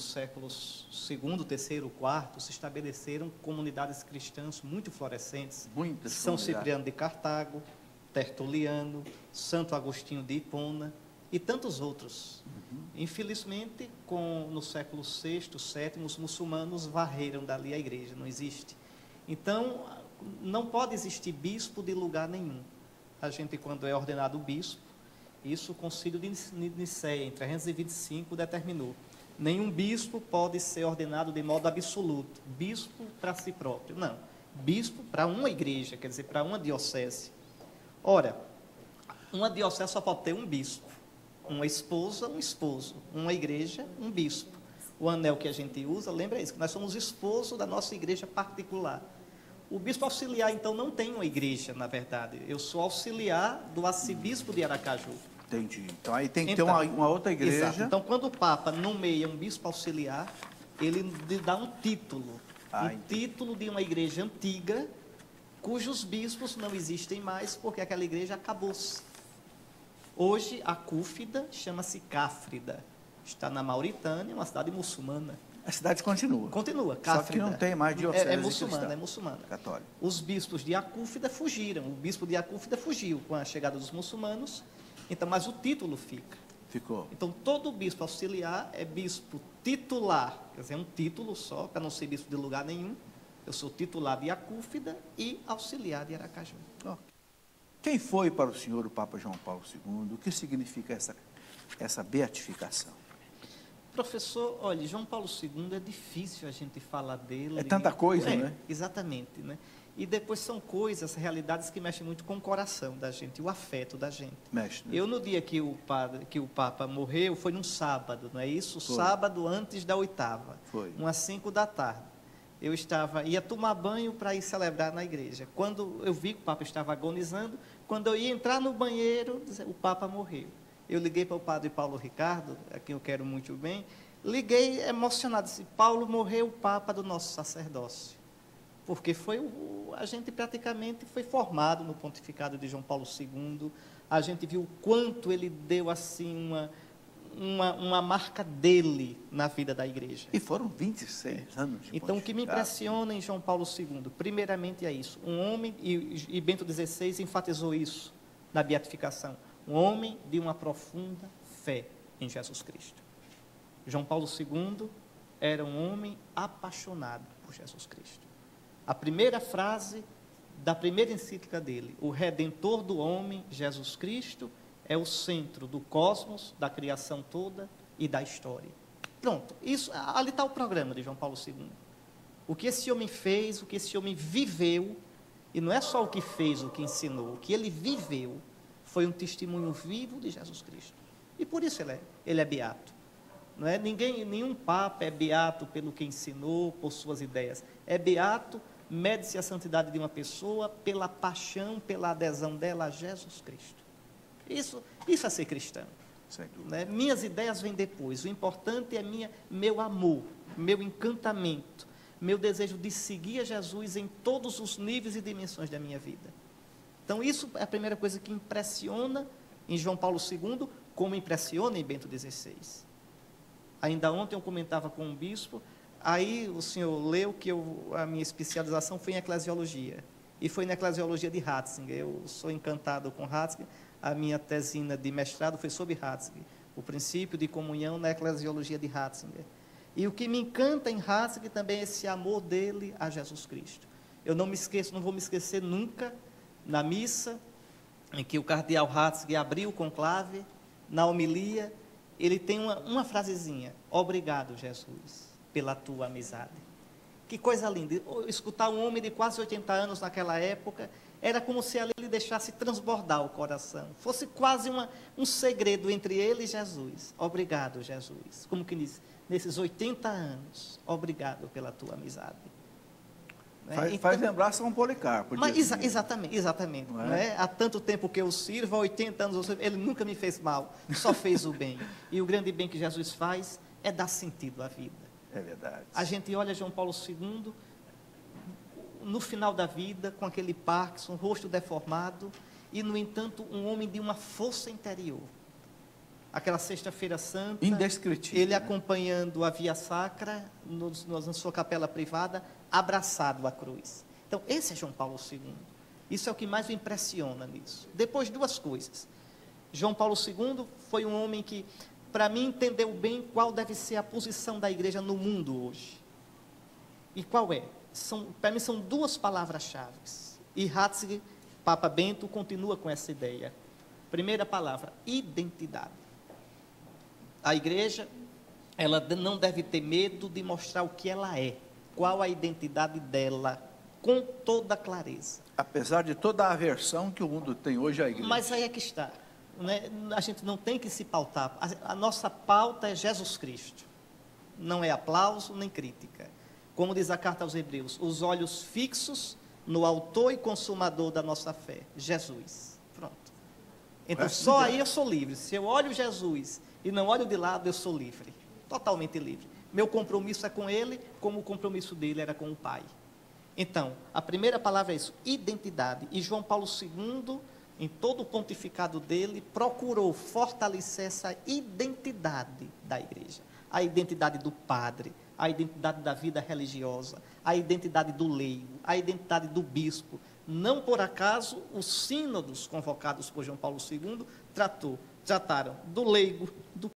nos séculos segundo, terceiro, quarto, se estabeleceram comunidades cristãs muito florescentes. Muitas São comunidades. Cipriano de Cartago, Tertuliano, Santo Agostinho de Hipona e tantos outros. Infelizmente, no século VI, VII, os muçulmanos varreram dali a igreja, não existe. Então, não pode existir bispo de lugar nenhum. A gente, quando é ordenado bispo, isso o Concílio de Nicéia, em 325, determinou. Nenhum bispo pode ser ordenado de modo absoluto, bispo para si próprio. Não, bispo para uma igreja, quer dizer, para uma diocese. Ora, uma diocese só pode ter um bispo, uma esposa, um esposo, uma igreja, um bispo. O anel que a gente usa, lembra isso, que nós somos esposo da nossa igreja particular. O bispo auxiliar, então, não tem uma igreja, na verdade. Eu sou auxiliar do arcebispo de Aracaju. Entendi. Então, aí tem que ter uma outra igreja. Exato. Então, quando o Papa nomeia um bispo auxiliar, ele lhe dá um título. Título de uma igreja antiga, cujos bispos não existem mais, porque aquela igreja acabou-se. Hoje, a Cúfida chama-se Cáfrida. Está na Mauritânia, uma cidade muçulmana. A cidade continua. Continua, Cáfrida. Só que não tem mais diocese é muçulmana, é muçulmana. Católica. Os bispos de Acúfida fugiram. O bispo de Acúfida fugiu com a chegada dos muçulmanos. Então, mas o título fica. Ficou. Então, todo bispo auxiliar é bispo titular. Quer dizer, é um título só, para não ser bispo de lugar nenhum. Eu sou titular de Acúfida e auxiliar de Aracaju. Quem foi para o senhor o Papa João Paulo II? O que significa essa beatificação? Professor, olha, João Paulo II é difícil a gente falar dele. É tanta coisa, né? Exatamente, né? E depois são coisas, realidades que mexem muito com o coração da gente, o afeto da gente. Mexe, né? Eu, no dia que o Papa morreu, foi num sábado, não é isso? Foi. Sábado antes da oitava. Foi. Umas 5 da tarde. Eu ia tomar banho para ir celebrar na igreja. Quando eu vi que o Papa estava agonizando, quando eu ia entrar no banheiro, o Papa morreu. Eu liguei para o padre Paulo Ricardo, a quem eu quero muito bem, liguei emocionado, disse, Paulo, morreu o Papa do nosso sacerdócio. Porque a gente praticamente foi formado no pontificado de João Paulo II, a gente viu o quanto ele deu assim uma marca dele na vida da igreja. E foram 26 anos de Então, o que me impressiona em João Paulo II, primeiramente é isso, um homem, e Bento XVI enfatizou isso na beatificação, um homem de uma profunda fé em Jesus Cristo. João Paulo II era um homem apaixonado por Jesus Cristo. A primeira frase da primeira encíclica dele, o Redentor do homem, Jesus Cristo, é o centro do cosmos, da criação toda e da história. Pronto, ali está o programa de João Paulo II. O que esse homem fez, o que esse homem viveu, e não é só o que fez, o que ensinou, o que ele viveu, foi um testemunho vivo de Jesus Cristo. E por isso ele é beato. Não é? Nenhum papa é beato pelo que ensinou, por suas ideias. É beato, mede-se a santidade de uma pessoa pela paixão, pela adesão dela a Jesus Cristo. Isso é ser cristão. Né? Minhas ideias vêm depois. O importante é meu amor, meu encantamento, meu desejo de seguir a Jesus em todos os níveis e dimensões da minha vida. Então, isso é a primeira coisa que impressiona em João Paulo II, como impressiona em Bento XVI. Ainda ontem eu comentava com um bispo, aí o senhor leu que a minha especialização foi em eclesiologia, e foi na eclesiologia de Ratzinger. Eu sou encantado com Ratzinger, a minha tesina de mestrado foi sobre Ratzinger, o princípio de comunhão na eclesiologia de Ratzinger. E o que me encanta em Ratzinger também é esse amor dele a Jesus Cristo. Eu não vou me esquecer nunca, na missa, em que o cardeal Ratzinger abriu o conclave, na homilia, ele tem uma frasezinha, obrigado, Jesus, pela tua amizade. Que coisa linda, escutar um homem de quase 80 anos naquela época, era como se ali ele deixasse transbordar o coração, fosse quase um segredo entre ele e Jesus. Obrigado, Jesus, como que diz, nesses 80 anos, obrigado pela tua amizade. Faz lembrar São Policarpo. Mas, exatamente. Não é? Não é? Há tanto tempo que eu sirvo, há 80 anos eu sirvo, ele nunca me fez mal, só fez o bem. E o grande bem que Jesus faz é dar sentido à vida. É verdade. A gente olha João Paulo II, no final da vida, com aquele Parkinson, rosto deformado, e, no entanto, um homem de uma força interior. Aquela sexta-feira santa, Indescritível. ele acompanhando a Via Sacra, na sua capela privada, abraçado à cruz. Então, esse é João Paulo II. Isso é o que mais me impressiona nisso. Depois, duas coisas. João Paulo II foi um homem que, para mim, entendeu bem qual deve ser a posição da igreja no mundo hoje. E qual é? Para mim, são duas palavras-chave. E Ratzinger, Papa Bento, continua com essa ideia. Primeira palavra, identidade. A igreja, ela não deve ter medo de mostrar o que ela é. Qual a identidade dela, com toda clareza. Apesar de toda a aversão que o mundo tem hoje à igreja. Mas aí é que está. Né? A gente não tem que se pautar. A nossa pauta é Jesus Cristo. Não é aplauso nem crítica. Como diz a carta aos Hebreus, os olhos fixos no autor e consumador da nossa fé, Jesus. Pronto. Então, só aí eu sou livre. Se eu olho Jesus e não olho de lado, eu sou livre. Totalmente livre. Meu compromisso é com Ele, como o compromisso dele era com o Pai. Então, a primeira palavra é isso, identidade. E João Paulo II, em todo o pontificado dele, procurou fortalecer essa identidade da igreja. A identidade do padre, a identidade da vida religiosa, a identidade do leigo, a identidade do bispo. Não por acaso, os sínodos convocados por João Paulo II trataram do leigo, do